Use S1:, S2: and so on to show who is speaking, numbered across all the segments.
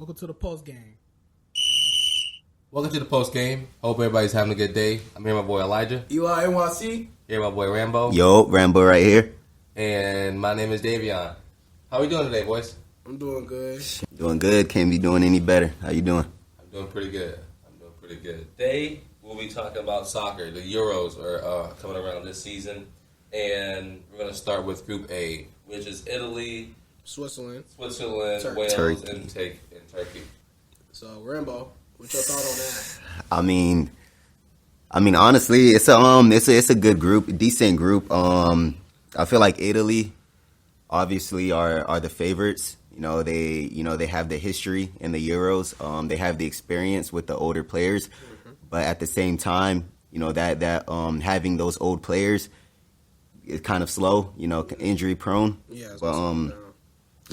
S1: Welcome to the post game.
S2: Welcome to the post game. Hope everybody's having a good day. I'm here with my boy Elijah.
S3: Eli NYC.
S2: Here with my boy Rambo.
S4: Yo, Rambo right here.
S2: And my name is Davion. How we doing today, boys?
S3: I'm doing good.
S4: Doing good. Can't be doing any better. How you doing?
S2: I'm doing pretty good. Today, we'll be talking about soccer. The Euros are coming around this season. And we're going to start with Group A, which is Italy,
S1: Switzerland,
S2: Turkey. Wales,
S4: Turkey.
S2: and Turkey.
S1: So, Rambo, what's your thought on that?
S4: I mean, honestly, it's a good group, decent group. I feel like Italy, obviously, are the favorites. They have the history in the Euros. They have the experience with the older players, but at the same time, that having those old players is kind of slow. Injury prone.
S1: Yeah.
S4: But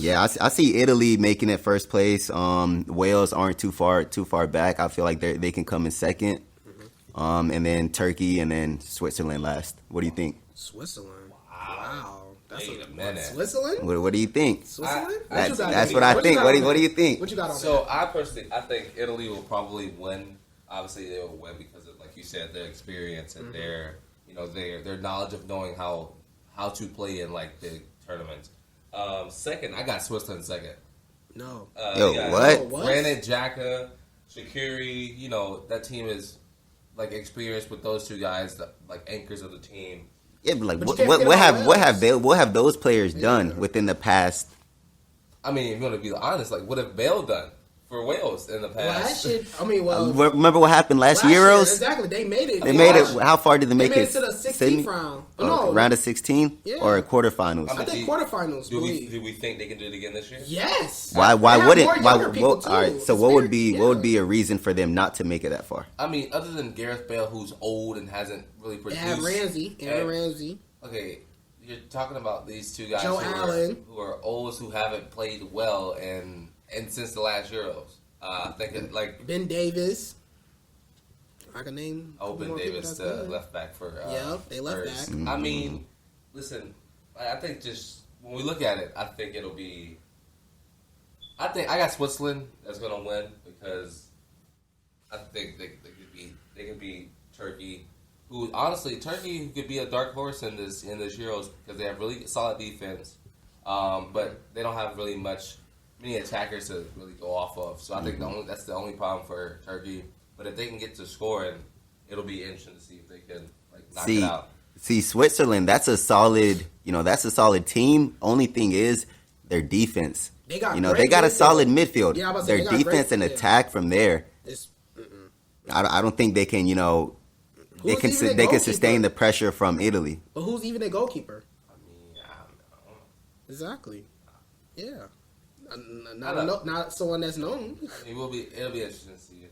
S4: yeah, I see Italy making it first place. Wales aren't too far back. I feel like they can come in second. And then Turkey, and then Switzerland last. What do you think?
S1: Switzerland. Wow.
S2: That's a minute.
S1: Switzerland?
S4: What do you think?
S1: Switzerland?
S4: That's what I think. What do you think?
S1: What you got on
S2: So
S1: that?
S2: I think Italy will probably win. Obviously, they will win because of, like you said, their experience and their knowledge of knowing how to play in like big tournaments. Second, I got Switzerland second.
S1: No.
S4: What?
S2: Granit Xhaka, Shaqiri, that team is like experienced with those two guys, like anchors of the team.
S4: Yeah, but like,
S1: But you
S4: what
S1: can't forget about
S4: what have those players done within the past?
S2: I mean, if you want to be honest, like what have Bale done for Wales in the past?
S4: Remember what happened last
S1: year,
S4: Euros?
S1: exactly. They made it.
S4: They made it. How far did they make
S1: They
S4: it?
S1: made it to the 16th
S4: Sydney?
S1: round.
S4: Round of 16
S1: Yeah.
S4: or quarterfinals?
S1: I think quarterfinals.
S2: Do we think they can do it again this year?
S1: Yes.
S4: Why
S1: They have
S4: wouldn't?
S1: more younger people,
S4: All
S1: too.
S4: right. So what would be a reason for them not to make it that far?
S2: I mean, other than Gareth Bale, who's old and hasn't really
S1: They
S2: produced.
S1: have Aaron Ramsey.
S2: Okay, you're talking about these two guys
S1: Joe Allen.
S2: who are old, who haven't played well and since the last Euros. I think like
S1: Ben Davis. I can name.
S2: Ben Davis, the left back for
S1: they left
S2: Spurs.
S1: back.
S2: I mean, listen, I think just when we look at it, I think it'll be. I think I got Switzerland that's going to win because I think they could beat Turkey. Who honestly, Turkey could be a dark horse in this Euros because they have really solid defense, but they don't have really many attackers to really go off of. So I think that's the only problem for Turkey. But if they can get to scoring, it'll be interesting to see if they can knock it out.
S4: See, Switzerland, that's a solid team. Only thing is their defense.
S1: They got
S4: a solid midfield.
S1: Yeah, I was about to say,
S4: their
S1: they got
S4: defense
S1: great,
S4: and attack from there. I don't think they can. They can sustain the pressure from Italy.
S1: But who's even a goalkeeper?
S2: I mean, I don't know.
S1: Exactly. Yeah. Not someone that's known.
S2: I mean, it'll be interesting to see if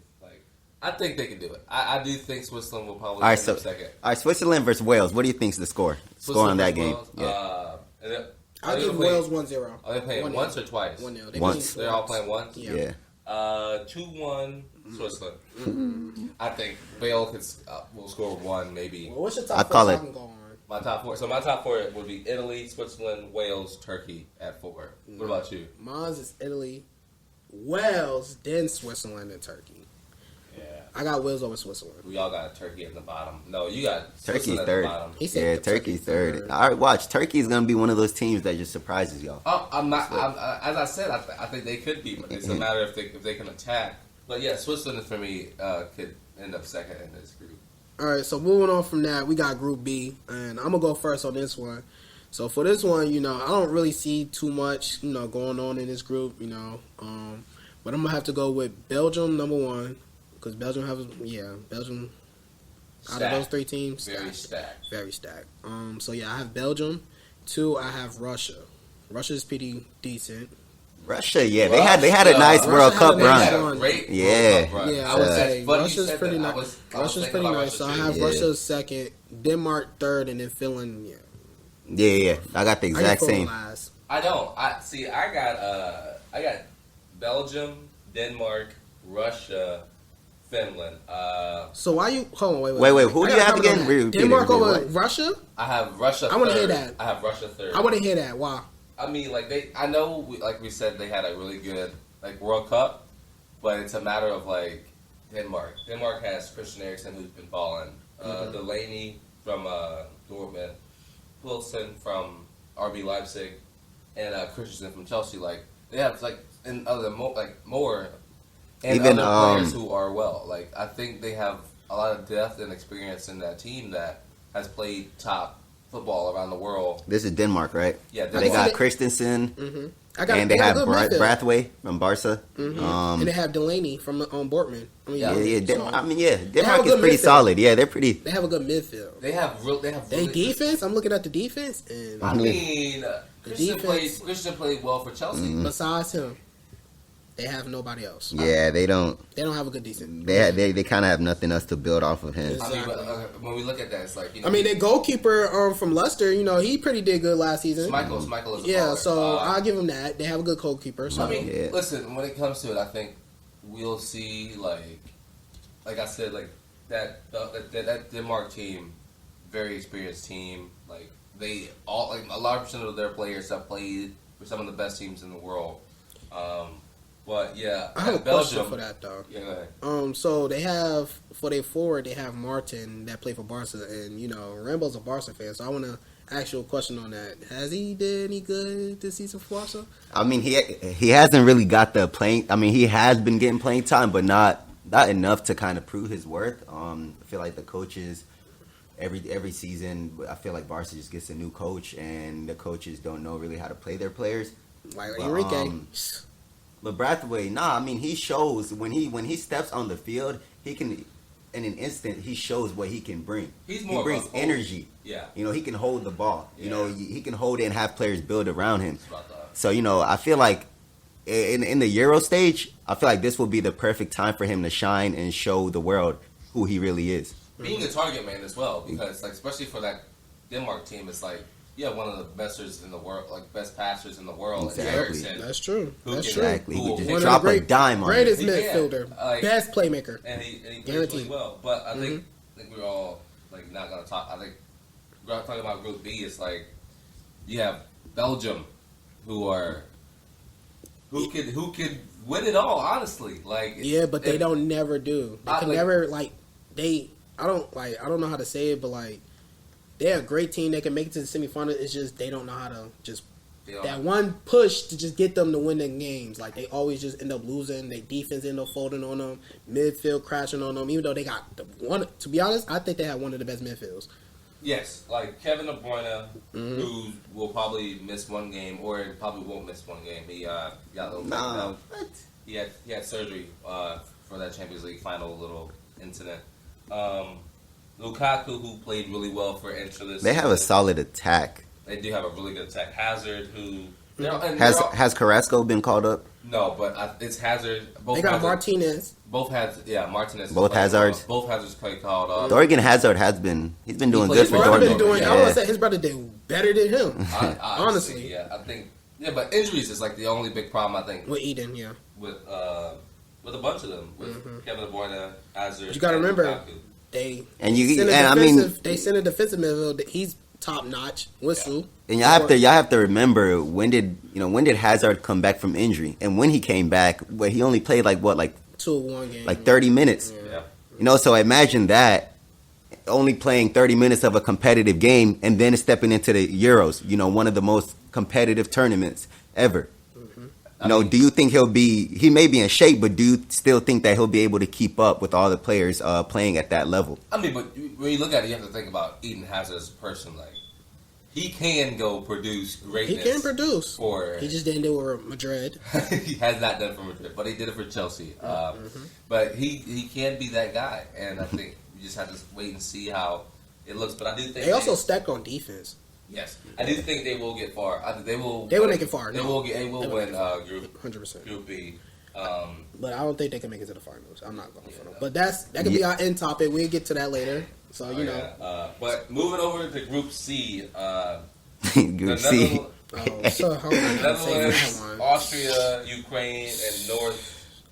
S2: I think they can do it. I do think Switzerland will probably
S4: All
S2: end
S4: right,
S2: up second.
S4: All right, Switzerland versus Wales. What do you think's the score? Score on that game.
S2: Wales,
S1: I'll give Wales 1-0.
S2: Are they playing once or twice?
S1: 1-0.
S4: Once.
S2: They're all playing once?
S4: Yeah.
S2: 2-1 Switzerland. I think Bale will score one, maybe.
S1: Well, what's your top
S4: I
S1: four
S4: call
S1: so
S4: it-
S1: I can go on?
S2: My top four. So my top four would be Italy, Switzerland, Wales, Turkey at 4. What about you?
S1: Mine's is Italy, Wales, then Switzerland, and Turkey.
S2: Yeah.
S1: I got Wales over Switzerland.
S2: We all got Turkey at the bottom. No, you got
S4: Turkey's
S2: Switzerland at
S4: third.
S2: the bottom.
S1: He said
S4: Turkey's third. All right, watch. Turkey's gonna be one of those teams that just surprises y'all.
S2: Oh, I'm not. As I said, I think they could be, but it's a matter if they can attack. But yeah, Switzerland for me could end up second in this group.
S1: All right, so moving on from that, we got Group B, and I'm gonna go first on this one. So for this one, I don't really see too much, going on in this group, but I'm gonna have to go with Belgium number 1 because Belgium Belgium out of those 3 teams,
S2: Very
S1: stacked. So yeah, I have Belgium. 2, I have Russia. Russia's pretty decent.
S4: Russia, yeah, they had a nice World Cup run. Yeah.
S1: Yeah, I would say Russia's pretty nice. Russia's pretty nice. So I have Russia second, Denmark third, and then Finland.
S4: Yeah. I got the exact same.
S1: Last.
S2: I don't. I got Belgium, Denmark, Russia, Finland.
S1: So why you hold on?
S4: Wait. Who do you have again?
S1: Denmark over Russia?
S2: I have Russia.
S1: I want to hear that.
S2: I have Russia third.
S1: I want to hear that. Why?
S2: I mean, I know, like we said, they had a really good World Cup, but it's a matter of like Denmark. Denmark has Christian Eriksen, who's been balling. Delaney from Dortmund, Wilson from RB Leipzig, and Christensen from Chelsea. Like they have like more and
S4: Even,
S2: other players who are well. Like I think they have a lot of depth and experience in that team that has played top football around the world.
S4: This is Denmark, right?
S2: Yeah,
S4: They got Christensen,
S1: Mm-hmm.
S4: and they have Brathwaite from Barca.
S1: Mm-hmm. And they have Delaney from Dortmund. I mean,
S4: Denmark is pretty solid. Yeah, they're pretty.
S1: They have a good midfield.
S2: They have
S1: defense. I'm looking at the defense, and
S2: Christian played well for Chelsea.
S1: Besides him, they have nobody else.
S4: Yeah, they don't.
S1: They don't have a good decent.
S4: They kind of have nothing else to build off of him.
S1: Exactly.
S2: I mean, when we look at that, it's like
S1: their goalkeeper from Leicester, he pretty did good last season.
S2: Michael is a baller.
S1: So I'll give him that. They have a good goalkeeper. So
S2: listen, when it comes to it, I think we'll see like I said, like that Denmark team, very experienced team. Like they all a large percent of their players have played for some of the best teams in the world. But yeah,
S1: I have a
S2: Belgium
S1: question for that though.
S2: Yeah, go ahead.
S1: So they have for their forward, they have Martin that played for Barca, and Rambo's a Barca fan. So I want to ask you a question on that. Has he did any good this season for Barca?
S4: I mean, he hasn't really got the playing. I mean, he has been getting playing time, but not enough to kind of prove his worth. I feel like the coaches every season, I feel like Barca just gets a new coach, and the coaches don't know really how to play their players.
S1: Like Enrique.
S4: But Brathwaite, I mean, he shows when he steps on the field, he can, in an instant, he shows what he can bring.
S2: He
S4: brings energy.
S2: Yeah.
S4: He can hold the ball. He can hold it and have players build around him.
S2: That.
S4: So, I feel like in the Euro stage, I feel like this will be the perfect time for him to shine and show the world who he really is.
S2: Being a target man as well, because especially for that Denmark team, it's like one of the best in the world, like best passers in the world.
S4: Exactly.
S1: That's true.
S4: Exactly.
S2: Who
S4: just drop a dime on
S1: greatest
S4: it.
S1: midfielder, best playmaker,
S2: and he plays really well. But I think we're all not gonna talk. I think we're talking about Group B. It's like you have Belgium, who could win it all. Honestly,
S1: but they don't never do. They can never I don't know how to say it, but they're a great team. They can make it to the semifinal. It's just they don't know how to that one push to just get them to win the games. Like they always just end up losing. Their defense end up folding on them. Midfield crashing on them. Even though they got the one. To be honest, I think they have one of the best midfields.
S2: Yes, like Kevin De Bruyne, who will probably miss one game, or probably won't miss one game. He got a little he had surgery for that Champions League final little incident. Lukaku, who played really well for Inter this
S4: They have a solid attack.
S2: They do have a really good attack. Hazard, who
S4: has Carrasco been called up?
S2: No, but it's Hazard.
S1: They got Martinez.
S2: Martinez.
S4: Both Hazards.
S2: Both Hazards play called up.
S4: Thorgan Hazard he's been doing good for Dortmund.
S1: I want to say his brother did better than him. Honestly,
S2: yeah, I think. Yeah, but injuries is the only big problem I think
S1: with Eden. Yeah,
S2: with a bunch of them, with Kevin De Bruyne, Hazard.
S1: But you got to remember.
S2: Lukaku.
S1: They send a defensive midfield. He's top notch. Whistle.
S4: And y'all have to remember when did Hazard come back from injury? And when he came back, he only played
S1: 2-1 game,
S4: 30 minutes.
S2: Yeah.
S4: So imagine that only playing 30 minutes of a competitive game and then stepping into the Euros. One of the most competitive tournaments ever. Do you think he may be in shape, but do you still think that he'll be able to keep up with all the players playing at that level?
S2: I mean, but when you look at it, you have to think about Eden Hazard as a person. He can go produce greatness.
S1: He can produce. He just didn't do it with Madrid.
S2: He has not done it for Madrid, but he did it for Chelsea. But he can be that guy, and I think you just have to wait and see how it looks. But I do think
S1: they also stacked on defense.
S2: Yes, I do think they will get far. They will
S1: make it far.
S2: They will win Group
S1: 100%.
S2: Group B.
S1: But I don't think they can make it to the finals. I'm not going for them. But that could be our end topic. We'll get to that later. So
S2: but moving over to Group C.
S4: Group C.
S2: Netherlands, Austria, Ukraine, and North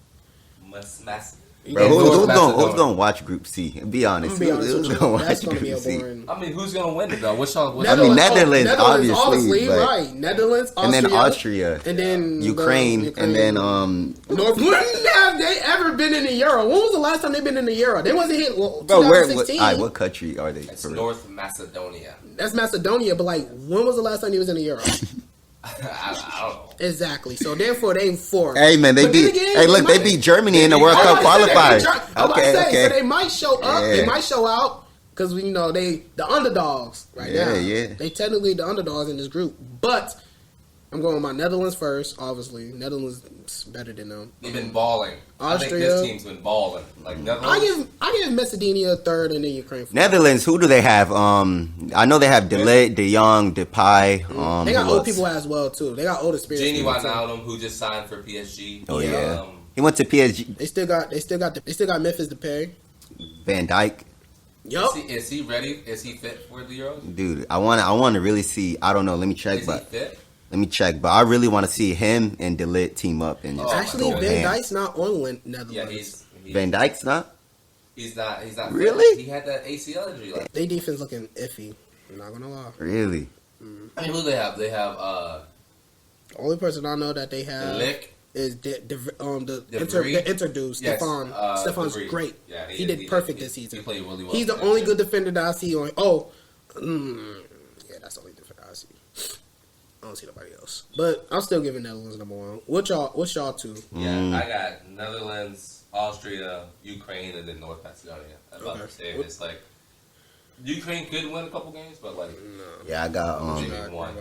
S4: Bro,
S2: North
S4: who's
S2: Macedonia.
S4: going to watch Group C? Be honest.
S1: I'm gonna be honest with
S4: Who's
S1: you.
S4: going to
S1: That's
S4: watch
S1: gonna be a
S4: Group C?
S1: boring.
S2: I mean, who's gonna win it though? What's y'all?
S4: Netherlands, obviously, but-
S1: right? Netherlands,
S4: And
S1: Austria,
S4: then Austria,
S1: and then
S4: Ukraine, and then
S1: North. When have they ever been in the Euro? When was the last time they've been in the Euro? They wasn't hit. Well,
S4: bro, where?
S1: 2016.
S4: What country are they?
S2: It's
S4: for real?
S2: North Macedonia.
S1: That's Macedonia, but like, when was the last time he was in the Euro?
S2: I don't know.
S1: Exactly. So therefore, they four.
S4: Hey man, they
S1: But
S4: beat.
S1: then again,
S4: Hey, look, they beat Germany in the World Cup qualifiers. Okay.
S1: So they might show up.
S4: Yeah.
S1: They might show out because they the underdogs right
S4: Yeah,
S1: now.
S4: yeah.
S1: They technically the underdogs in this group, but I'm going with my Netherlands first. Obviously, Netherlands is better than them.
S2: They've been balling. I think
S1: Austria.
S2: this team's been balling. Like Netherlands.
S1: I give Macedonia third and then Ukraine fourth.
S4: Netherlands. Who do they have? I know they have Delit, De Jong, Depay.
S1: They got
S4: who
S1: old
S4: else?
S1: people as well too. They got old experience.
S2: Genie
S1: people, too.
S2: Wijnaldum, who just signed for PSG.
S4: Oh yeah, he went to PSG.
S1: They still got Memphis to pay.
S4: Van Dijk,
S1: Yup.
S2: Is he ready? Is he fit for the Euros?
S4: dude. I want to really see. I don't know. Let me check,
S2: Is
S4: but
S2: he fit?
S4: let me check. But I really want to see him and Delit team up and just
S1: Actually,
S4: go
S1: Van
S4: ham.
S1: Dijk's not on Netherlands.
S2: Yeah,
S4: Van Dijk's not.
S2: He's not. Fit.
S4: Really?
S2: He had that ACL injury. Like,
S1: They defense looking iffy. I'm not gonna lie.
S4: Really?
S2: I mean, who they have? They have
S1: The only person I know that they
S2: the
S1: have
S2: Lick.
S1: is the
S2: Vrij?
S1: introduced
S2: Yes,
S1: Stefan. Stefan's
S2: Vrij.
S1: great.
S2: Yeah,
S1: he did perfect this season.
S2: He played really well.
S1: He's the only good defender that I see on. Yeah, that's the only defender I see. I don't see nobody else, but I'm still giving Netherlands number one. What's y'all two?
S2: Yeah, I got Netherlands, Austria, Ukraine, and then North Macedonia. I'm about to say it's like Ukraine could win a couple games, but like
S4: Yeah, I got
S2: one.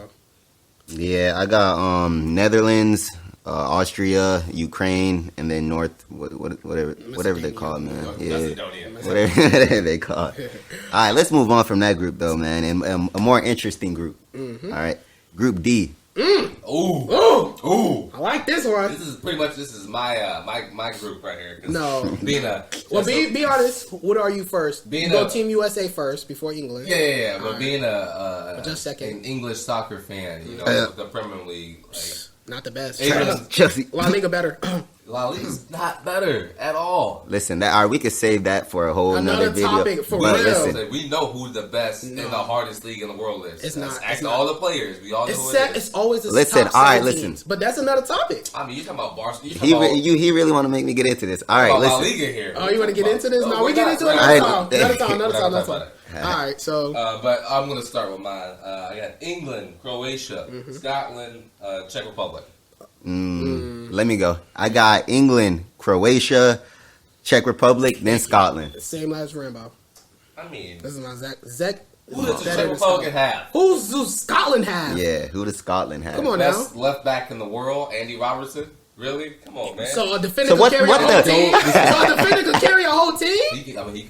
S4: Yeah, I got Netherlands, Austria, Ukraine, and then whatever they call it, man. Yeah,
S2: Macedonia.
S4: whatever they call it. All right, let's move on from that group though, man, and a more interesting group.
S1: Mm-hmm.
S4: All right, Group D.
S2: Ooh.
S1: I like this one.
S2: This is my my group right here. 'Cause
S1: No.
S2: being a
S1: Be honest. What are you first?
S2: Being
S1: You go
S2: a-
S1: Team USA first before England.
S2: yeah. But
S1: All
S2: being a
S1: just second.
S2: an English soccer fan, you know,
S4: Yeah.
S2: the Premier League, like
S1: Not the best.
S2: England,
S4: Chelsea.
S1: La Liga better.
S2: La Liga's not better at all.
S4: Listen, all right, we could save that for a whole
S1: Another
S4: nother video.
S1: topic for
S4: but
S1: real.
S4: listen,
S2: We know who the best and
S1: No.
S2: the hardest league in the world is.
S1: It's not.
S2: Ask
S1: It's
S2: all
S1: not.
S2: the players. We all know who it is.
S1: It's always the
S4: Listen,
S1: top
S4: all right,
S1: 7
S4: listen.
S1: teams. But that's another topic.
S2: I mean, you talking about Barcelona? You talking
S4: he really want to make me get into this. All right,
S2: about La
S4: listen.
S2: Liga here?
S1: Oh, you want to get into this? No, we
S2: we're
S1: get
S2: not-
S1: into it
S2: we're
S1: another
S2: not-
S1: time. Another time.
S2: we're
S1: Another
S2: not
S1: time.
S2: gonna
S1: Another
S2: talk
S1: time.
S2: about
S1: All right. So
S2: But I'm gonna start with mine. I got England, Croatia,
S1: Mm-hmm.
S2: Scotland, Czech Republic.
S4: Let me go. I got England, Croatia, Czech Republic, then Scotland.
S1: same as Rambo.
S2: I mean,
S1: This is my Zach.
S2: who does the
S1: better
S2: Czech
S1: than
S2: Republic
S1: Scotland.
S2: have?
S1: Who's Scotland have?
S4: Yeah, who does Scotland have?
S1: Come on now.
S2: Best left back in the world, Andy Robertson. Really? Come on, man.
S1: So a defender
S4: So
S1: could
S4: what-
S1: carry
S4: what
S1: a whole
S4: the-
S1: team. So a defender could carry a whole team.
S2: He could probably.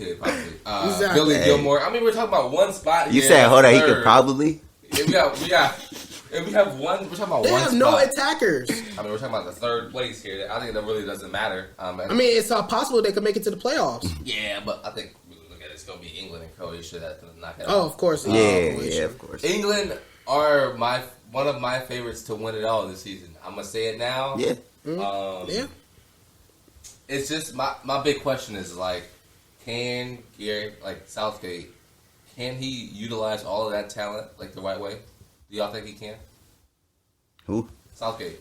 S1: Exactly.
S2: Billy
S4: Hey.
S2: Gilmore. I mean, we're talking about one spot.
S4: You
S2: here,
S4: said, hold on, he
S2: third.
S4: could probably.
S2: If we have one. We're talking about
S1: They
S2: one
S1: have
S2: spot.
S1: no attackers.
S2: I mean, we're talking about the third place here. I think that really doesn't matter.
S1: I mean, it's possible they could make it to the playoffs.
S2: yeah, but I think we look at it, it's going to be England and Croatia that's going to knock it
S1: Oh,
S2: out.
S1: of course.
S4: Yeah, of course.
S2: England are one of my favorites to win it all this season. I'm gonna say it now.
S4: Yeah.
S1: Yeah.
S2: It's just my big question is like, can Southgate, can he utilize all of that talent like the right way? Do y'all think he can?
S4: Who?
S2: Southgate.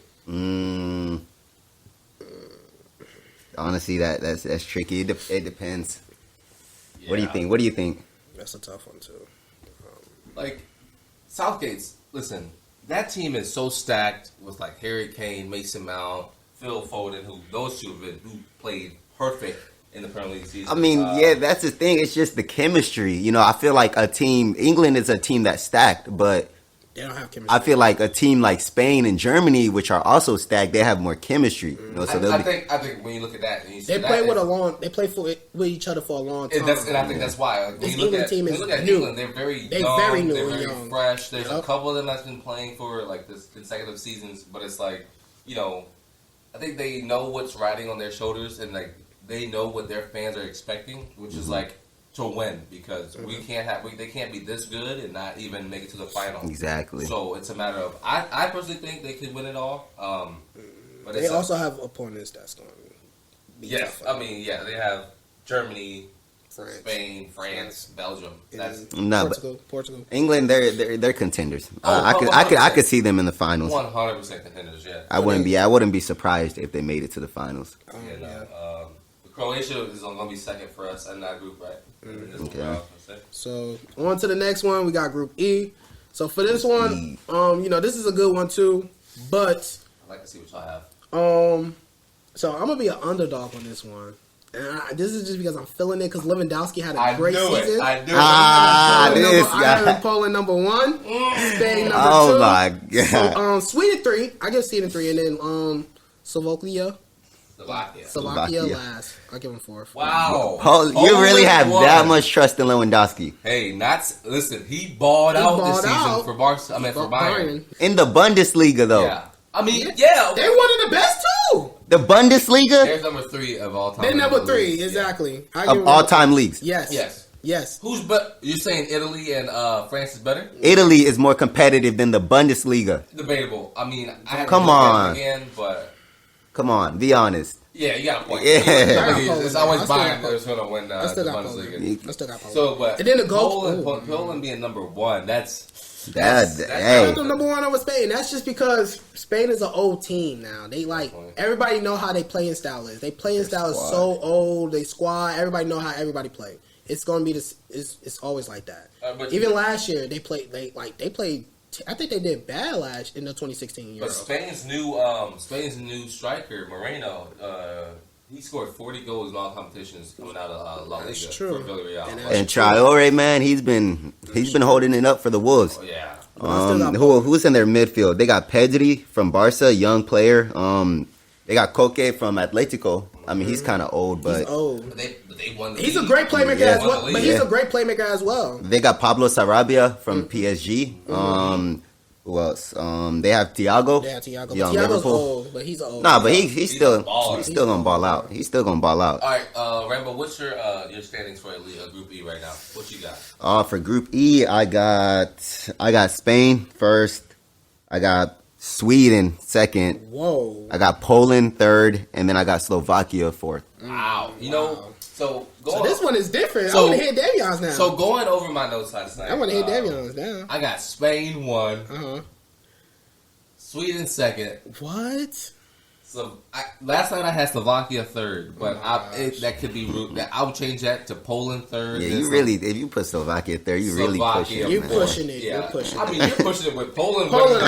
S4: Honestly, that's tricky. It depends. What do you
S2: Yeah.
S4: think? What do you think?
S1: That's a tough one too.
S2: Like Southgate's. Listen, that team is so stacked with like Harry Kane, Mason Mount, Phil Foden, who played perfect in the Premier League season.
S4: I mean, yeah, that's the thing. It's just the chemistry. You know, I feel like England is a team that's stacked, but
S1: They don't have chemistry.
S4: I feel like a team like Spain and Germany, which are also stacked, they have more chemistry. You know, so they'll
S2: I
S4: be,
S2: think when you look at that, and you see
S1: They
S2: that,
S1: play with
S2: it's-
S1: They play with each other for a long time.
S2: And I think that's why. Like, when
S1: This
S2: you look
S1: England
S2: at,
S1: team
S2: when
S1: is
S2: you look at
S1: new.
S2: England, they're very
S1: They
S2: young,
S1: very new
S2: they're
S1: and
S2: very
S1: young.
S2: fresh. There's a
S1: Yep.
S2: couple of them that's been playing for like this consecutive seasons, but it's like, you know, I think they know what's riding on their shoulders, and like they know what their fans are expecting, which is like to win, because they can't be this good and not even make it to the final.
S4: exactly.
S2: So it's a matter of I personally think they could win it all. But
S1: They
S2: it's
S1: also have opponents that's going to
S2: Yes,
S1: tough.
S2: I mean, yeah, they have Germany,
S1: France.
S2: Spain, France, Belgium. That's
S4: No, but
S1: Portugal.
S4: England, they're contenders.
S2: Oh,
S4: I could see them in the finals.
S2: 100% contenders. Yeah,
S4: I wouldn't be surprised if they made it to the finals.
S2: Croatia is going to be second for us in that group, right?
S4: Okay.
S1: So on to the next one. We got Group E. So for this one, this is a good one too. But
S2: I'd like to see what y'all have.
S1: so I'm gonna be an underdog on this one. And this is just because I'm feeling it because Lewandowski had a
S2: I
S1: great
S2: knew
S1: season.
S2: it. I knew
S4: this
S1: I
S4: guy.
S1: have Poland number 1, Spain number 2.
S4: Oh my god.
S1: So, Sweden 3. I give Sweden 3, and then Slovakia
S2: Slovakia.
S1: last. I give them 4th.
S2: Wow.
S4: You really have
S2: won.
S4: that much trust in Lewandowski
S2: Hey, listen, he balled out this
S1: balled
S2: season
S1: out.
S2: for Barca. I mean, for Bayern.
S4: in the Bundesliga though.
S2: Yeah. I mean, yeah.
S1: They one of the best too.
S4: The Bundesliga
S2: There's number 3 of all time.
S1: They're number
S2: in the
S1: 3,
S2: league.
S1: exactly. I give
S4: of
S1: them
S4: all
S1: number
S4: time leagues.
S1: 3. Yes.
S2: Yes.
S1: Yes.
S2: Who's but you're saying Italy and France is better?
S4: Italy is more competitive than the Bundesliga.
S2: Debatable. I mean, I have
S4: Come
S2: to look at
S4: on.
S2: it again, but
S4: Come on, be honest.
S2: yeah, you got a point.
S4: Yeah.
S2: It's always
S1: I still got
S2: Bayern that's going to win
S1: I still
S2: the
S1: got
S2: Bundesliga.
S1: Poland. I still got Poland.
S2: So, but
S1: And then the goal-
S2: Poland being number 1, that's
S4: That
S1: I
S4: hey.
S1: got them number 1 over Spain. That's just because Spain is an old team now. They everybody know how they playing style is. They playing style is so old. They squad. Everybody know how everybody play. It's gonna be this. It's always like that.
S2: But
S1: Even last year they played. They played. I think they did bad in the 2016
S2: But
S1: Euros.
S2: Spain's new striker Moreno, he scored 40 goals in all competitions coming out of La Liga.
S1: That's true.
S2: For Villarreal.
S1: And
S4: And Traore, man, he's been holding it up for the Wolves.
S2: Oh, yeah.
S4: Who's in their midfield? They got Pedri from Barca, young player. They got Koke from Atletico. I mean, he's kind of old, but
S1: He's old.
S2: But they won the
S1: He's a
S2: league.
S1: great playmaker
S4: Yeah.
S1: as well. But he's a great playmaker as well.
S4: they got Pablo Sarabia from PSG. Who else? They have Thiago.
S1: Yeah, Thiago.
S4: Young
S1: Thiago's
S4: Liverpool.
S1: old, but he's old.
S4: Nah, but he's
S2: a
S4: still
S2: baller.
S4: gonna ball out. He's still gonna ball out.
S2: All right, Rambo, what's your standings for Group E right now? What you got?
S4: For Group E, I got Spain first. I got Sweden second.
S1: Whoa.
S4: I got Poland third, and then I got Slovakia fourth.
S2: Wow. So
S1: So this one is different.
S2: So-
S1: I want to hear Davion's now.
S2: So going over my notes last night.
S1: I want to hear Davion's now.
S2: I got Spain 1, Sweden 2nd.
S1: What?
S2: So last night I had Slovakia 3rd, but that could be rude. I would change that to Poland 3rd.
S4: Yeah,
S2: then
S4: you really, if you put Slovakia there, you really
S2: Slovakia.
S4: pushing it.
S1: You're
S4: man.
S1: pushing it.
S2: Yeah.
S1: You're pushing
S2: I
S1: it.
S2: mean, you're pushing it with Poland.
S1: Poland.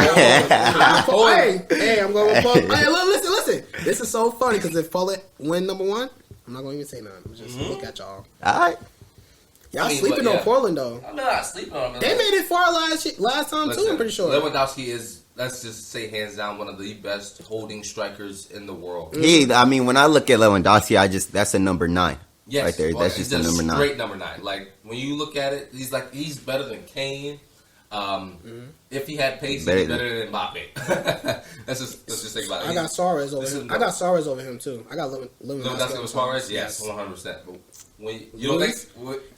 S2: Poland.
S1: Hey, I'm going with Poland. Hey, look, listen. This is so funny because if Poland win number 1, I'm not going to even say nothing. I'm just look at y'all.
S4: All right.
S1: Y'all
S2: I mean,
S1: sleeping
S2: but,
S1: on
S2: yeah.
S1: Portland though.
S2: I'm not sleeping on them.
S1: They made it far last time too. I'm pretty sure.
S2: Lewandowski is, let's just say, hands down, one of the best holding strikers in the world.
S4: I mean, when I look at Lewandowski, that's a number 9.
S2: Yes,
S4: Right there. That's just a
S2: he's
S4: number 9.
S2: Straight number 9. Like when you look at it, he's better than Kane. If he had pace, he'd be better than Mbappe. let's just think about it.
S1: I got Suarez over him. I got Suarez over him too. I got
S2: Lewandowski over Suarez. Yes, 100%. When you don't think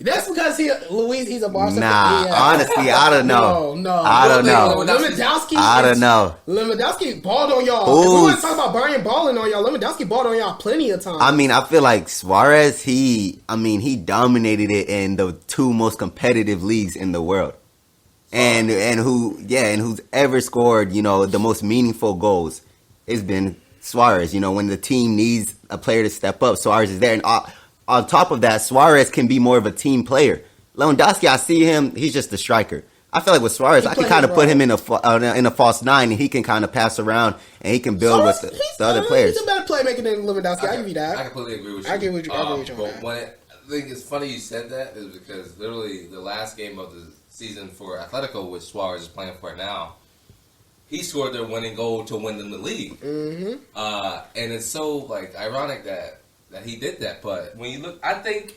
S1: that's because he's a Barca.
S4: Nah, honestly, I don't know.
S1: No,
S4: I don't know.
S1: Lewandowski.
S4: I don't know.
S1: Lewandowski balled on y'all. If we want to talk about Bayern balling on y'all, Lewandowski balled on y'all plenty of times.
S4: I mean, I feel like Suarez, he dominated it in the 2 most competitive leagues in the world. And who's ever scored, the most meaningful goals has been Suarez. When the team needs a player to step up, Suarez is there. And on top of that, Suarez can be more of a team player. Lewandowski, I see him, he's just a striker. I feel like with Suarez, I can kind of put him in a false 9, and he can kind of pass around, and he can build with the other players.
S1: He's a better playmaker than Lewandowski. I give you that.
S2: I completely agree with you.
S1: I agree with you on that.
S2: But I think it's funny you said that is because literally the last game of the season for Atletico, which Suarez is playing for now, he scored their winning goal to win them the league. Mm-hmm. And it's so ironic that he did that. But when you look, I think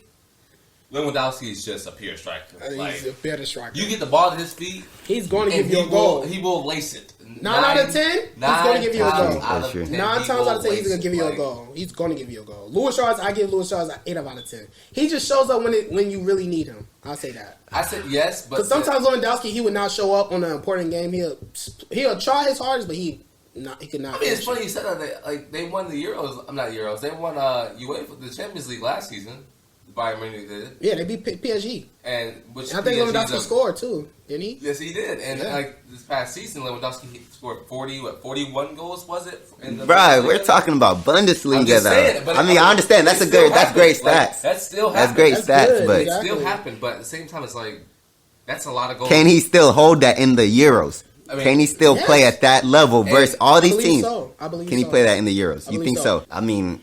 S2: Lewandowski is just a pure striker.
S1: He's a better striker.
S2: You get the ball at his feet,
S1: he's going to give you a goal.
S2: He will lace it.
S1: 9 out of 10, he's going to give you a goal.
S4: 9
S1: times out of 10, he's going to give you a goal. He's going to give you a goal. Luis Suarez, I give Luis Suarez an 8 out of 10. He just shows up when you really need him. I'll say that.
S2: I said yes, but
S1: because sometimes Lewandowski, he would not show up on an important game. He'll try his hardest, but he not. He could not.
S2: I mean, it's
S1: finish
S2: funny
S1: it.
S2: you said that. They won the Euros. I'm not Euros. They won UEFA, the Champions League last season. Bayern Munich did.
S1: Yeah, they beat PSG.
S2: And which
S1: I think Lewandowski scored too, didn't he?
S2: Yes, he did. And this past season, Lewandowski scored 41 goals, was it?
S4: Right, we're talking about Bundesliga though. I mean, I understand. That's great stats.
S2: Like, that's still happened.
S4: That's great stats,
S1: good,
S4: but
S2: It still happened. But at the same time, it's like that's a lot of goals.
S4: can he still hold that in the Euros?
S2: I mean,
S4: can he still play at that level versus all these teams?
S1: So. I believe
S4: Can he
S1: so.
S4: play that in the Euros? You think
S1: so.
S4: so? I mean,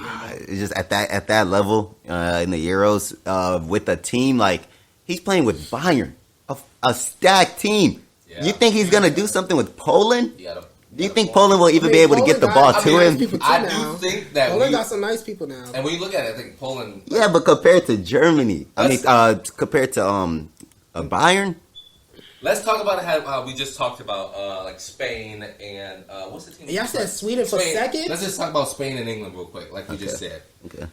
S4: it's just at that level in the Euros with a team like he's playing with Bayern, a stacked team.
S2: Yeah.
S4: You think he's gonna do something with Poland?
S2: Yeah,
S4: Do you think Poland will even be able to get the ball to him?
S2: I do think that
S1: Poland got some nice people now.
S2: And when you look at it, I think Poland.
S4: Yeah, but compared to Germany, compared to Bayern.
S2: Let's talk about how we just talked about like Spain and what's the team?
S1: Yeah, I said Sweden for second.
S2: Let's just talk about Spain and England real quick, like we just said.
S4: Okay.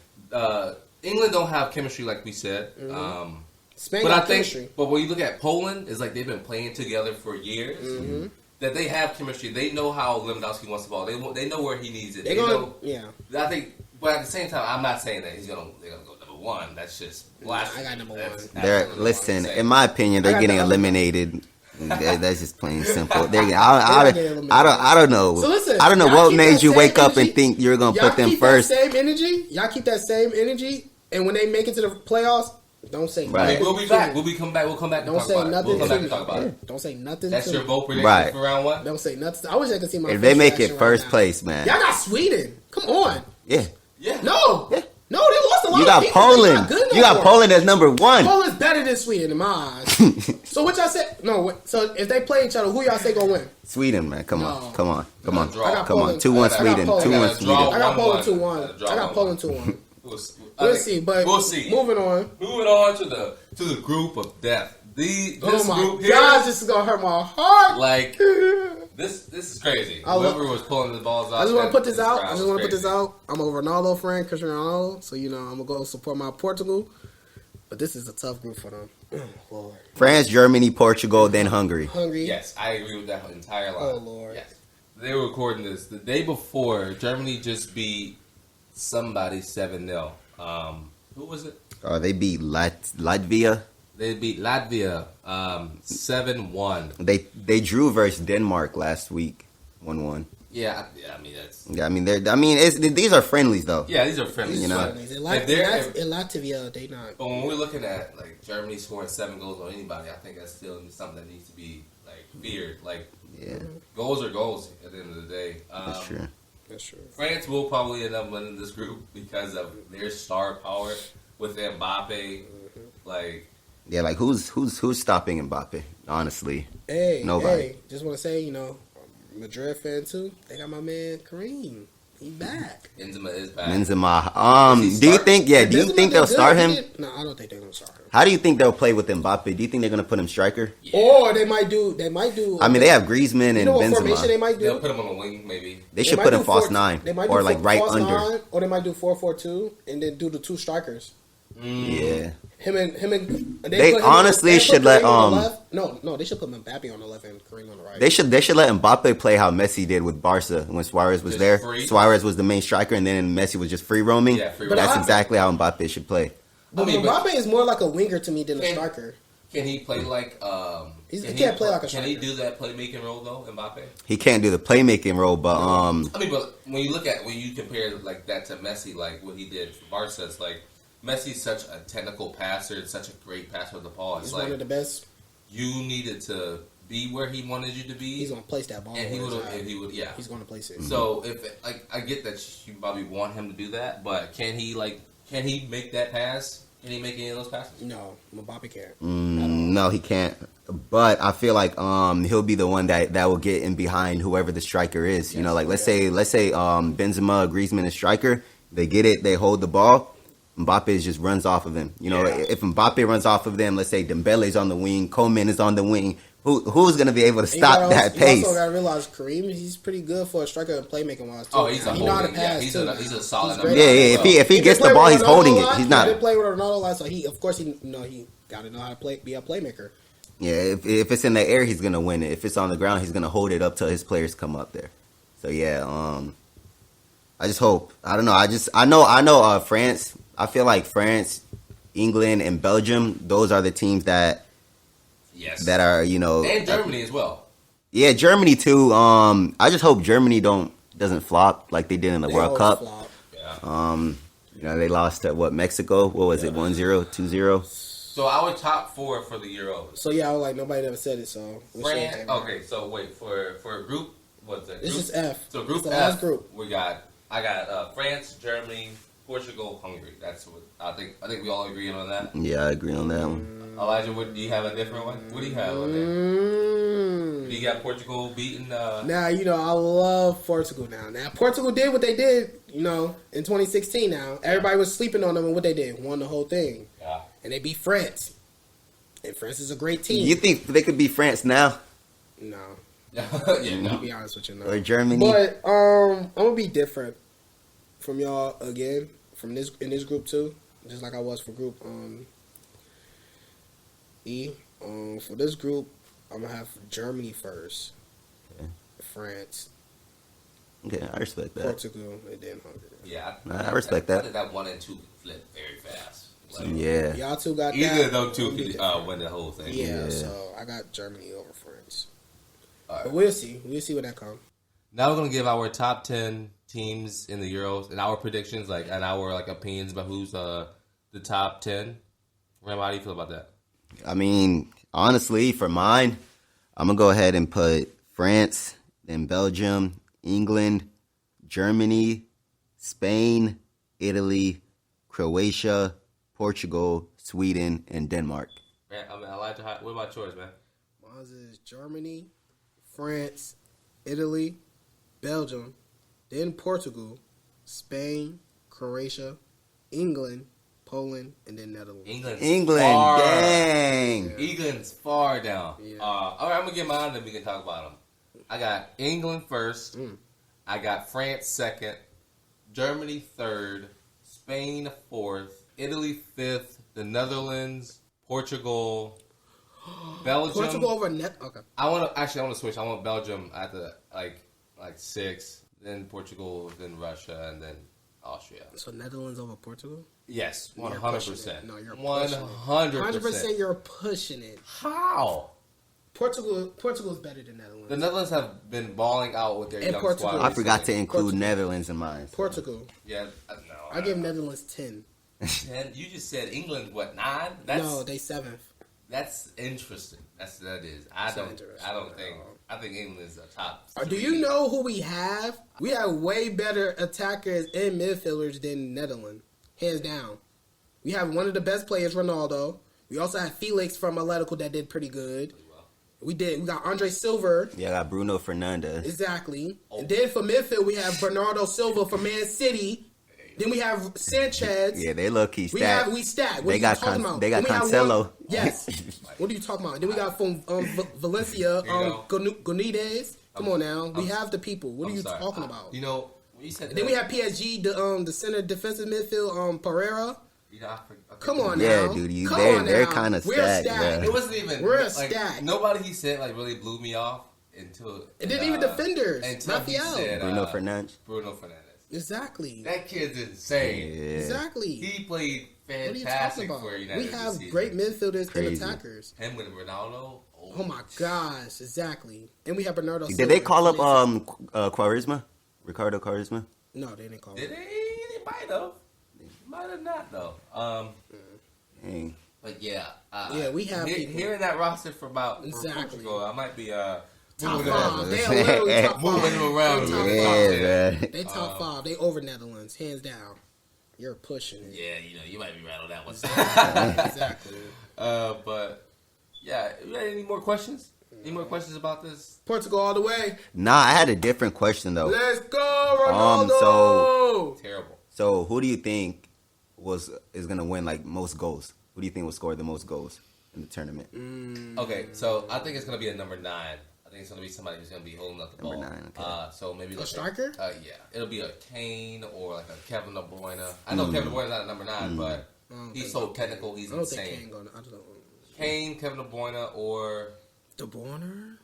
S2: England don't have chemistry, like we said.
S1: Mm-hmm. Spain
S2: But
S1: got
S2: I think,
S1: chemistry.
S2: but when you look at Poland, it's like they've been playing together for years.
S1: Mm-hmm.
S2: That they have chemistry. They know how Lewandowski wants the ball. They know where he needs it.
S1: They
S2: know.
S1: yeah.
S2: I think, but at the same time, I'm not saying that they're gonna go number one. That's just blasphemy.
S1: I got number
S2: That's
S1: one.
S2: absolutely
S4: Listen,
S2: insane.
S4: in my opinion, they're getting eliminated. That's just plain simple. I don't know.
S1: So listen,
S4: I don't know
S1: y'all
S4: what
S1: keep
S4: made
S1: that
S4: you
S1: same
S4: wake up
S1: energy.
S4: and think you're gonna
S1: Y'all
S4: put them
S1: keep
S4: first.
S1: That same energy. Y'all keep that same energy, and when they make it to the playoffs, don't say
S4: Right.
S1: nothing.
S2: We'll be back. We'll come back. We'll come back.
S1: Don't
S2: and talk
S1: say
S2: about
S1: nothing.
S2: It. We'll come back
S1: to
S2: and talk about
S1: me.
S2: it.
S1: Don't say nothing.
S2: That's
S1: to
S2: your
S1: me.
S2: vote prediction
S4: Right.
S2: for round one.
S1: Don't say nothing. I wish I could see my.
S4: If they make it
S1: reaction
S4: first
S1: right
S4: place,
S1: now.
S4: man.
S1: Y'all got Sweden. Come on.
S4: Yeah.
S2: Yeah.
S1: No.
S4: Yeah.
S1: No, they lost a lot.
S4: You
S1: of
S4: got
S1: people. They're
S4: Poland.
S1: not good no
S4: You got
S1: more.
S4: Poland as number one.
S1: Poland's better than Sweden in my eyes. So what y'all said? No. So if they play each other, who y'all say gonna win?
S4: Sweden, man. Come
S1: No.
S4: on. Come on.
S2: I got
S4: Come on.
S1: Poland.
S4: 2-1
S1: I got
S4: Sweden.
S1: Poland.
S4: 2-1
S2: I got
S4: Sweden.
S1: I got Poland
S2: 1-1.
S1: 2-1. I got Poland 2-1.
S2: We'll
S1: see, but
S2: we'll see.
S1: Moving on.
S2: Moving on to the group of death. This
S1: Oh my
S2: group here,
S1: God, this is gonna hurt my heart.
S2: like this is crazy. Whoever was pulling the balls out.
S1: I just want to put this out.
S2: crowd
S1: I just
S2: was
S1: want to put this
S2: crazy.
S1: out. I'm a Ronaldo friend, Cristiano Ronaldo, so I'm gonna go support my Portugal. But this is a tough group for them. Oh, Lord.
S4: France, Germany, Portugal, then Hungary.
S1: Hungry.
S2: Yes, I agree with that entire line.
S1: Oh, Lord.
S2: Yes. They were recording this the day before. Germany just beat somebody 7-0. Who was it?
S4: They beat Latvia.
S2: They beat Latvia 7-1.
S4: They drew versus Denmark last week, 1-1.
S2: Yeah, I mean that's.
S4: Yeah, I mean, these are friendlies though.
S2: Yeah, these are friendly.
S4: You know.
S1: In Latvia, they not.
S2: But when we're looking at like Germany scoring 7 goals on anybody, I think that's still something that needs to be like feared. Like,
S4: Yeah,
S2: goals are goals at the end of the day.
S4: that's true.
S1: That's true.
S2: France will probably end up winning this group because of their star power with Mbappe. Like,
S4: Yeah, like who's stopping Mbappe? Honestly,
S1: Hey,
S4: Nobody.
S1: just want to say, I'm a Madrid fan too. They got my man Kareem. He back.
S2: Benzema is back.
S4: Benzema.
S2: Does he
S4: Do you
S2: start?
S4: think? Yeah, do you
S1: Benzema
S4: think
S1: did
S4: they'll
S1: good.
S4: start
S1: He
S4: him?
S1: did- No, I don't think they're gonna start him.
S4: How do you think they'll play with Mbappe? Do you think they're gonna put him striker?
S2: Yeah.
S1: Or they might do. They might do.
S4: I mean, they have Griezmann
S1: You
S4: and
S1: know what formation they
S4: Benzema.
S1: might
S2: They'll
S1: do?
S2: put him on the wing, maybe.
S4: They should
S1: might
S4: put him
S1: do
S4: false
S1: 4
S4: nine
S1: They might
S4: or
S1: do
S4: like right
S1: false
S4: under.
S1: 9, or they might do 4-4-2 and then do the 2 strikers.
S4: Yeah,
S1: Him and
S4: They
S1: put him
S4: honestly
S1: they put
S4: should let,
S1: Kareem on the left. No, they should put Mbappe on the left and Kareem on the right.
S4: they should let Mbappe play how Messi did with Barca when Suarez was
S2: Just
S4: there.
S2: free.
S4: Suarez was the main striker, and then Messi was just free roaming.
S2: Yeah, free
S4: That's
S2: roaming.
S4: exactly how Mbappe should play.
S1: But
S2: I mean,
S1: Mbappe is more like a winger to me than a
S2: Can-
S1: striker.
S2: Can he play like?
S1: He can't play like a
S2: Can he
S1: striker.
S2: do that playmaking role though, Mbappe?
S4: He can't do the playmaking role, but
S2: I mean, but when you compare like that to Messi, like what he did for Barca, it's like Messi's such a technical passer, and such a great passer of the ball. It's
S1: He's
S2: like
S1: one of the best.
S2: you needed to be where he wanted you to be,
S1: He's gonna place that ball.
S2: and he
S1: on his
S2: would,
S1: side.
S2: and he would, yeah.
S1: He's gonna place it.
S2: So if like I get that you probably want him to do that, but can he make that pass? Can he make any of those passes?
S1: No, Mbappe can't.
S4: no, he can't. But I feel like he'll be the one that will get in behind whoever the striker is. You know, like let's say Benzema, Griezmann is striker. They get it. They hold the ball. Mbappe just runs off of him. You know,
S2: Yeah.
S4: if Mbappe runs off of them, let's say Dembele's on the wing, Coman is on the wing. Who's going to be able to stop that pace?
S1: You also got to realize Kareem, he's pretty good for a striker and playmaking wise too.
S2: Oh, he's a
S1: he know how to
S2: holding, yeah,
S1: pass
S2: he's
S1: too.
S2: a solid
S1: He's
S2: number.
S1: great.
S4: Yeah. If he gets the ball, he's holding it. He's not.
S1: He did play with Ronaldo a lot, so he got to know how to be a playmaker.
S4: Yeah, if it's in the air, he's going to win it. If it's on the ground, he's going to hold it up till his players come up there. So yeah, I just hope. I don't know. I know. France. I feel like France, England, and Belgium. Those are the teams that are
S2: and Germany as well.
S4: Yeah, Germany too. I just hope Germany doesn't flop like they did in the World Cup.
S1: Flop.
S2: Yeah.
S4: They lost to Mexico. What was it? 1-0, 2-0.
S2: So our top 4 for the Euros.
S1: So yeah, I was like, nobody ever said it. So
S2: France. Okay, so wait for group. What's that?
S1: It's just F.
S2: So group
S1: It's the
S2: F.
S1: last group.
S2: I got France, Germany, Portugal, Hungary. That's what I think. I think we all agree on that.
S4: Yeah, I agree on that one.
S2: Elijah, do you have a different one? What do you have on there? Do you got Portugal beating?
S1: Now, I love Portugal now. Now, Portugal did what they did, in 2016 now. Everybody was sleeping on them, and what they did, won the whole thing.
S2: Yeah.
S1: And they beat France. And France is a great team.
S4: You think they could beat France now
S1: No.
S2: Yeah,
S1: I'll
S2: no.
S1: be honest with you, no.
S4: or Germany?
S1: But I'm going to be different from y'all again, in this group too, just like I was for group E. For this group, I'm going to have Germany first.
S4: Okay.
S1: France.
S4: Okay, I respect that.
S1: Portugal, and then Hungary.
S2: Yeah,
S4: I respect that.
S2: I think that 1 and 2 flip very fast. Like,
S4: Yeah.
S1: Y'all two got that.
S2: either of those two
S1: I'm gonna be
S2: could
S1: different.
S2: win the whole thing.
S1: Yeah,
S4: Yeah.
S1: so I got Germany over France.
S2: All right.
S1: But we'll see. We'll see when that comes.
S2: Now we're gonna give our top 10 teams in the Euros and our predictions, and our opinions about who's the top 10. Rambo, how do you feel about that?
S4: I mean, honestly, for mine, I'm gonna go ahead and put France, then Belgium, England, Germany, Spain, Italy, Croatia, Portugal, Sweden, and Denmark.
S2: Man, Elijah, what about yours, man?
S1: Mine is Germany, France, Italy, Belgium, then Portugal, Spain, Croatia, England, Poland, and then Netherlands.
S4: England,
S2: far,
S4: dang.
S2: England's far down.
S1: Yeah.
S2: All right, I'm gonna get mine, then we can talk about them. I got England first. I got France second. Germany third. Spain fourth. Italy fifth. The Netherlands, Portugal, Belgium.
S1: Portugal over Okay.
S2: I want to switch. I want Belgium at the like 6, then Portugal, then Russia, and then Austria.
S1: So Netherlands over Portugal?
S2: Yes,
S1: You're
S2: 100%.
S1: pushing it. No, you're
S2: 100%.
S1: 100% you're pushing it.
S2: How?
S1: Portugal's better than Netherlands.
S2: The Netherlands have been balling out with their
S1: And
S2: young
S1: Portugal.
S2: squad.
S4: I forgot to
S2: recently.
S4: include
S1: Portugal.
S4: Netherlands in mine. So.
S1: Portugal.
S2: Yeah, no.
S1: I give Netherlands 10.
S2: 10. You just said England, what, 9?
S1: No, they 7th.
S2: That's interesting. That is. I don't think. I think England is a top.
S1: Do you know who we have? We have way better attackers and midfielders than Netherlands, hands down. We have one of the best players, Ronaldo. We also have Felix from Atletico that did pretty good. We got Andre Silva.
S4: Yeah, I got Bruno Fernandes.
S1: Exactly. And then for midfield, we have Bernardo Silva from Man City. Then we have Sanchez.
S4: Yeah, they low key stacked.
S1: We stacked. What
S4: They
S1: are you
S4: got
S1: talking about?
S4: they got
S1: Then we have
S4: Cancelo.
S1: one- Yes. What are you talking about? Then we got from Valencia, Gonides. Come on now. We have the people. What are you talking about?
S2: You know, when you said
S1: And then we have PSG, the center defensive midfield, Pereira.
S2: You know, I
S1: Come on
S4: Yeah,
S1: now.
S4: dude,
S1: Come
S4: they're
S1: on
S4: they're
S1: now.
S4: kind of
S1: We're
S4: stacked.
S1: stacked.
S4: Yeah.
S2: It wasn't even.
S1: We're a
S2: like,
S1: stack.
S2: Nobody he said really blew me off until.
S1: And then even defenders.
S2: Until he
S1: Raphael.
S2: said
S4: Bruno Fernandes.
S2: Bruno Fernandes.
S1: Exactly.
S2: That kid's insane.
S4: Yeah.
S1: Exactly.
S2: He played
S1: What are you talking
S2: fantastic
S1: about?
S2: for United.
S1: We have
S2: this season.
S1: great midfielders
S4: Crazy.
S1: and attackers.
S2: Him with Ronaldo.
S1: Oh my gosh, exactly. And we have Bernardo Silva.
S4: Did they call up Quaresma? Ricardo Quaresma?
S1: No, they didn't call
S2: Did
S1: him.
S2: they might have. Might have not though.
S4: Dang.
S2: But yeah.
S1: Yeah, we have people.
S2: hearing that roster for
S1: Exactly.
S2: Portugal, I might be
S1: Top
S2: moving
S1: five.
S2: it
S1: They are literally top
S2: moving
S1: five.
S2: them around.
S1: They top
S2: Yeah,
S1: five.
S4: Yeah,
S1: They top 5. They over Netherlands, hands down. You're pushing it.
S2: Yeah, you might be right on that one.
S1: Exactly.
S2: But yeah, you got any more questions? Any more questions about this?
S1: Portugal all the way.
S4: Nah, I had a different question though.
S1: Let's go, Ronaldo.
S2: Terrible.
S4: So who do you think is gonna win like most goals? Who do you think will score the most goals in the tournament?
S2: Okay, so I think it's gonna be a number 9. I think it's gonna be somebody who's gonna be holding up the ball.
S4: Number 9, okay.
S2: So maybe
S1: A striker?
S2: Yeah, it'll be a Kane or like a Kevin De Bruyne. I know Kevin De Bruyne's not a number 9, but he's so technical. He's
S1: I don't think
S2: insane.
S1: Kane gonna. I don't know.
S2: Kane, Kevin De Bruyne, or
S1: De Bruyne?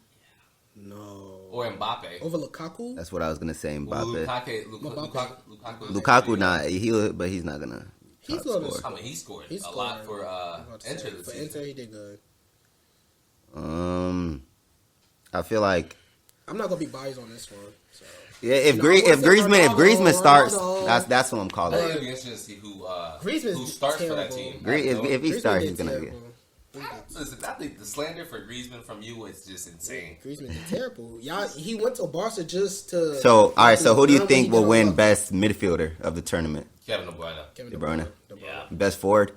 S1: No.
S2: Or Mbappe.
S1: Over Lukaku?
S4: That's what I was gonna say. Mbappe.
S2: Lukaku,
S4: not but he's not gonna.
S1: He's gonna
S4: score.
S2: I mean, he scored a lot for Inter this season.
S1: Inter, he did good.
S4: I feel like
S1: I'm not gonna be biased on this one. So.
S4: yeah, if Griezmann starts, that's what I'm
S2: I
S4: calling.
S2: think it'll be interesting to see who starts for that team.
S4: If he starts, he's gonna get.
S2: Listen, I think the slander for Griezmann from you is just insane.
S1: Griezmann is terrible. Y'all, he went to Barca just to.
S4: So all right, so who do you think will win best midfielder of the tournament?
S2: Kevin De Bruyne.
S1: Kevin
S4: De Bruyne.
S2: Yeah.
S4: Best forward?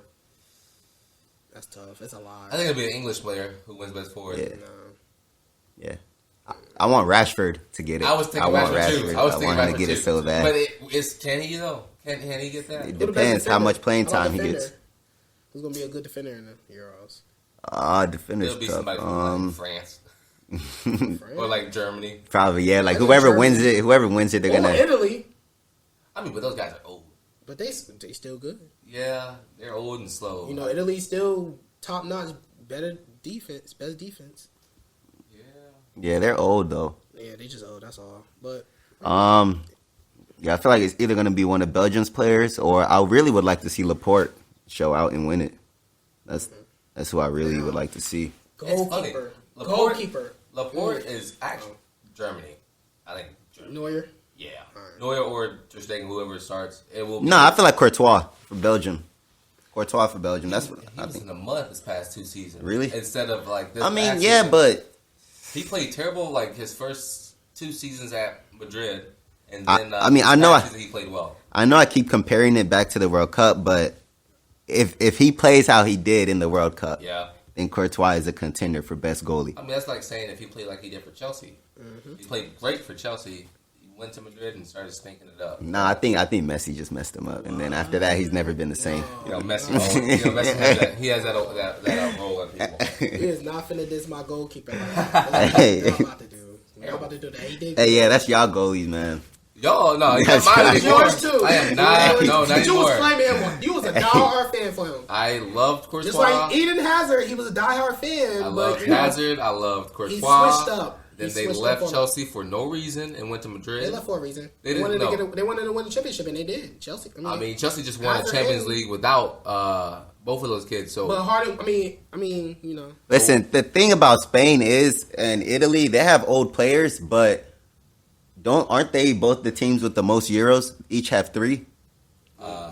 S1: That's tough. It's a lot.
S2: I think it'll be an English player who wins best forward.
S4: Yeah. Yeah. I want Rashford to get it.
S2: I was thinking Rashford too. I
S4: want him to get it so bad.
S2: But can he though? Can he get that?
S4: It depends how much playing time he gets.
S1: Who's gonna be a good defender in the Euros?
S4: Defender's
S2: It'll be
S4: tough.
S2: somebody from like France. Or like Germany.
S4: Probably, yeah. Like whoever wins it, they're gonna.
S1: Italy.
S2: I mean, but those guys are old.
S1: But they still good.
S2: Yeah, they're old and slow.
S1: You know, Italy's still top notch, better defense, best defense.
S4: Yeah, they're old though.
S1: Yeah, they just old. That's all. But
S4: yeah, I feel like it's either gonna be one of Belgium's players, or I really would like to see Laporte show out and win it. That's who I really would like to see.
S1: Goalkeeper.
S2: Laporte is actually Germany. I think Germany.
S1: Neuer.
S2: Yeah, Neuer or Ter Stegen, whoever starts, it will.
S4: No, I feel like Courtois for Belgium. Courtois for Belgium. That's what
S2: he
S4: I
S2: was
S4: think.
S2: in the mud this past 2 seasons.
S4: Really?
S2: Instead of like this.
S4: I mean,
S2: past
S4: yeah,
S2: season.
S4: but
S2: He played terrible like his first 2 seasons at Madrid, and then
S4: I know
S2: he played well.
S4: I know I keep comparing it back to the World Cup, but if he plays how he did in the World Cup, then Courtois is a contender for best goalie.
S2: I mean, that's like saying if he played like he did for Chelsea. He played great for Chelsea. He went to Madrid and started stinking it up.
S4: Nah, I think Messi just messed him up, and then after that, he's never been the same.
S2: Messi has that role in people.
S1: He is not finna diss my goalkeeper. Y'all about to do. Y'all about to do that. He did.
S4: Hey, yeah, that's y'all goalies, man.
S2: Y'all, no, you're
S4: That's
S2: mine
S4: right.
S2: anymore.
S1: Yours too.
S2: I am not. No, not
S1: You was
S2: anymore.
S1: flaming him. You was a diehard fan for him.
S2: I loved Courtois.
S1: Just like Eden Hazard, he was a diehard fan.
S2: I loved Hazard. I loved Courtois.
S1: He switched up.
S2: Then they left Chelsea for no reason and went to Madrid.
S1: They left for a reason.
S2: They
S1: wanted
S2: didn't
S1: to they wanted to win the championship, and they did. Chelsea.
S2: I mean, Chelsea just won the Champions League without both of those kids. So,
S1: but Harden. I mean, you know.
S4: Listen, the thing about Spain is, and Italy, they have old players, but aren't they both the teams with the most Euros? Each have 3.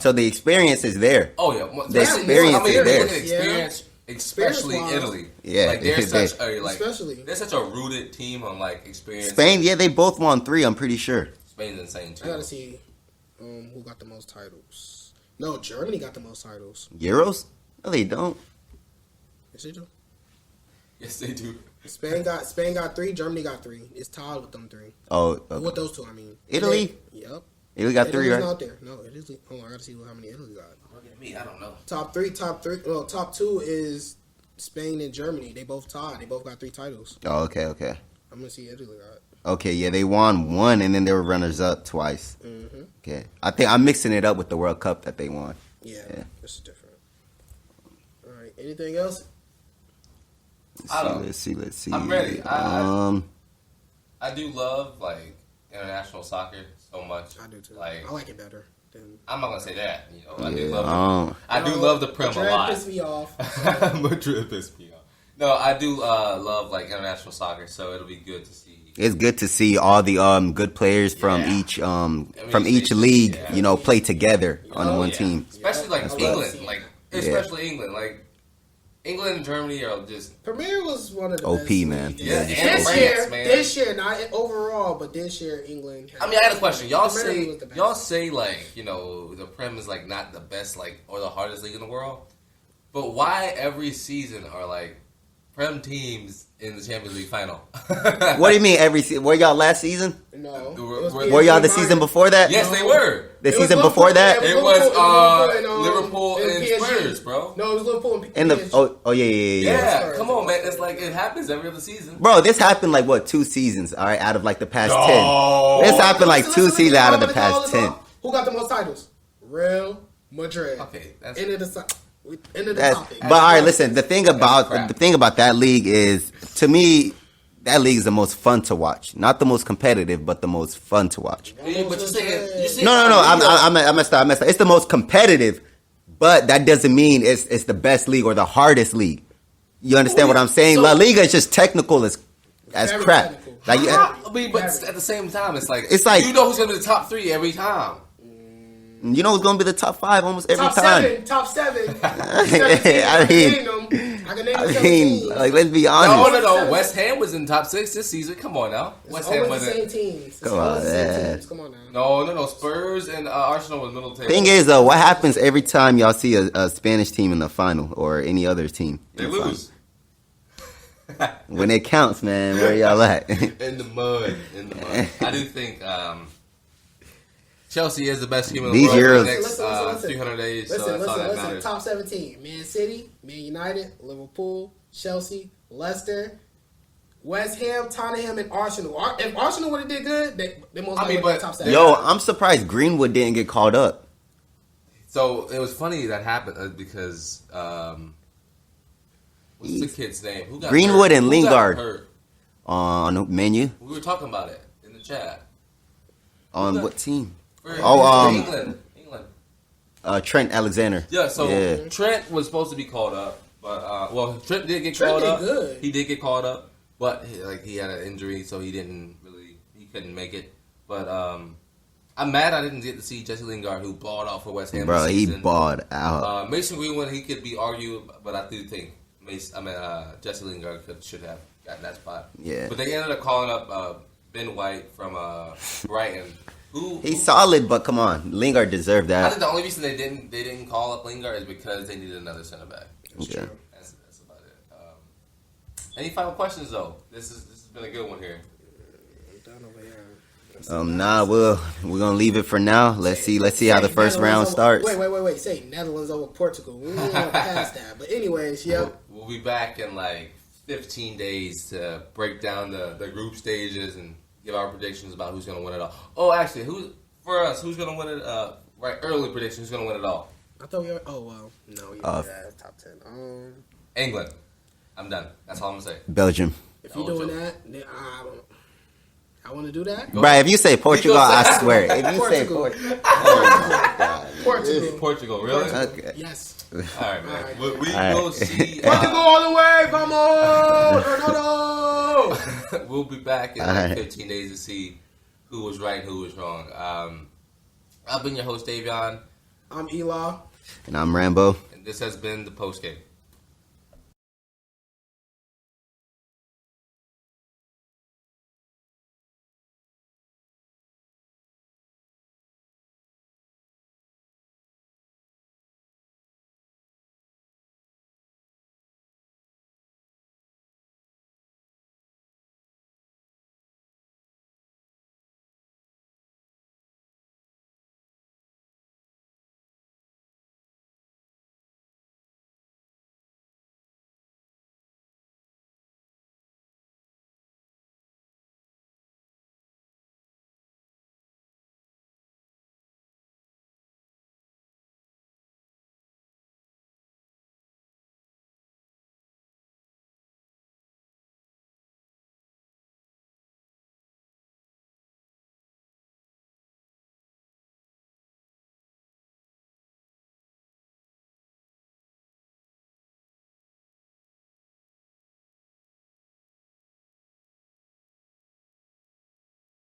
S4: So the experience is there.
S2: Oh yeah,
S4: the experience is there.
S2: Experience, especially Italy.
S4: Yeah,
S2: like they're such a rooted team on like experience.
S4: Spain, yeah, they both won 3. I'm pretty sure.
S2: Spain's insane too.
S1: I gotta see who got the most titles. No, Germany got the most titles.
S4: Euros? No, they don't.
S1: Yes, they do.
S2: Yes, they do.
S1: Spain got 3. Germany got 3. It's tied with them 3.
S4: Oh, okay.
S1: With those 2, I mean.
S4: Italy.
S1: Yep.
S4: Italy got 3, right?
S1: Not there. No, Italy. Hold on, I gotta see how many Italy got.
S2: Look at me. I don't know.
S1: Top 3. Well, top 2 is Spain and Germany. They both tied. They both got 3 titles.
S4: Oh, okay.
S1: I'm gonna see Italy got.
S4: Okay, yeah, they won 1 and then they were runners up twice.
S1: Mm-hmm.
S4: Okay, I think I'm mixing it up with the World Cup that they won.
S1: Yeah. This is different. All right. Anything else?
S4: Let's see.
S2: I'm ready. I do love like international soccer so much.
S1: I do too.
S2: Like,
S1: I like it better.
S2: I'm not gonna say that. You know, I do
S4: Yeah,
S2: love the Prem a lot.
S1: Madrid pissed me off.
S2: Madrid pissed me off. No, I do love like international soccer, so it'll be good to see.
S4: It's good to see all the good players from each league, play together on one team.
S2: Especially like England, especially England, like England and Germany are just.
S1: Premier was one of the
S4: OP,
S1: best
S4: man.
S1: leagues.
S2: Yeah,
S1: this year, not overall, but this year England.
S2: I mean, I had a question. Y'all say like the Prem is like not the best or the hardest league in the world, but why every season are like Prem teams in the Champions League final?
S4: What do you mean every season? Were y'all last season?
S1: No.
S4: Were y'all the season before that?
S2: Yes, they were.
S4: The season before that?
S2: It was Liverpool and Spurs, bro.
S1: No, it was Liverpool
S4: and PSG. Yeah.
S2: Yeah, come on, man. It's like it happens every other season.
S4: Bro, this happened 2 seasons, all right, out of the past 10. This happened 2 seasons out of the past 10.
S1: Who got the most titles? Real Madrid.
S2: Okay, that's
S1: end of the topic.
S4: But all right, listen. The thing about that league is, to me, that league is the most fun to watch. Not the most competitive, but the most fun to watch.
S2: Yeah, but you're saying
S4: No. I messed up. It's the most competitive, but that doesn't mean it's the best league or the hardest league. You understand what I'm saying?
S2: So-
S4: La Liga is just technical as
S1: Very
S4: crap.
S1: technical.
S4: Like,
S2: I mean, but at the same time, it's like you know who's gonna be the top 3 every time.
S4: you know who's gonna be the top 5 almost every
S1: Top
S4: time.
S1: top 7.
S4: I mean, like, let's be honest.
S2: No. West Ham was in top 6 this season. Come on now. West Ham
S1: always the
S2: wasn't.
S1: same teams. It's
S4: Come
S1: always
S4: on,
S1: the same
S4: man.
S1: teams. Come on now.
S2: No. Spurs and Arsenal was middle table.
S4: Thing is, though, what happens every time y'all see a Spanish team in the final or any other team?
S2: They
S4: in the
S2: lose.
S4: final? When it counts, man, where y'all at?
S2: In the mud. I do think Chelsea is the best team in the
S4: These
S2: world for
S4: Euros-
S2: the next
S1: Listen.
S2: 300 days. So that's all that matters.
S1: Top 17. Man City, Man United, Liverpool, Chelsea, Leicester, West Ham, Tottenham, and Arsenal. If Arsenal would have did good, they most likely would have top 7.
S4: Yo, I'm surprised Greenwood didn't get called up.
S2: So it was funny that happened because what's the kid's name? Who got
S4: Greenwood
S2: hurt?
S4: and
S2: Who
S4: Lingard.
S2: got hurt?
S4: On the menu?
S2: We were talking about it in the chat.
S4: On what team?
S2: England.
S4: Trent Alexander.
S2: Yeah, so
S4: Yeah.
S2: Trent was supposed to be called up, but Trent did get
S1: Trent
S2: called
S1: did
S2: up.
S1: good.
S2: He did get called up, but he had an injury, so he couldn't make it. But I'm mad I didn't get to see Jesse Lingard, who balled out for West Ham.
S4: Bro,
S2: this
S4: he
S2: season.
S4: balled out.
S2: Mason Greenwood, he could be argued, but I do think Jesse Lingard should have gotten that spot.
S4: Yeah.
S2: But they ended up calling up Ben White from Brighton.
S4: He's solid, but come on. Lingard deserved
S2: I
S4: that.
S2: think the only reason they didn't call up Lingard is because they needed another center back.
S4: Okay.
S2: That's about it. Any final questions though? This has been a good one here.
S4: We're gonna leave it for now. Let's see how the first round starts.
S1: Wait. Say Netherlands over Portugal. We ain't past that. But anyways,
S2: We'll be back in like 15 days to break down the group stages and give our predictions about who's gonna win it all. Oh, actually, who's gonna win it? Right, early prediction. Who's gonna win it all?
S1: I thought we were. Oh well, no, you that top 10.
S2: England. I'm done. That's all I'm gonna say.
S4: Belgium.
S1: If you're doing that, then I want to do that.
S4: Bro, if you say Portugal, I swear. If you say
S1: Portugal.
S4: Portugal. Oh my God.
S2: Portugal, really?
S4: Okay.
S1: Yes.
S2: All right, man.
S1: All right.
S2: We
S4: All
S2: will
S4: right.
S2: see.
S1: Portugal all the way. Vamos, Ronaldo.
S2: We'll be back in
S4: All right.
S2: 15 days to see who was right and who was wrong. I've been your host, Davion,
S1: I'm Eli.
S4: And I'm Rambo.
S2: and this has been the post game.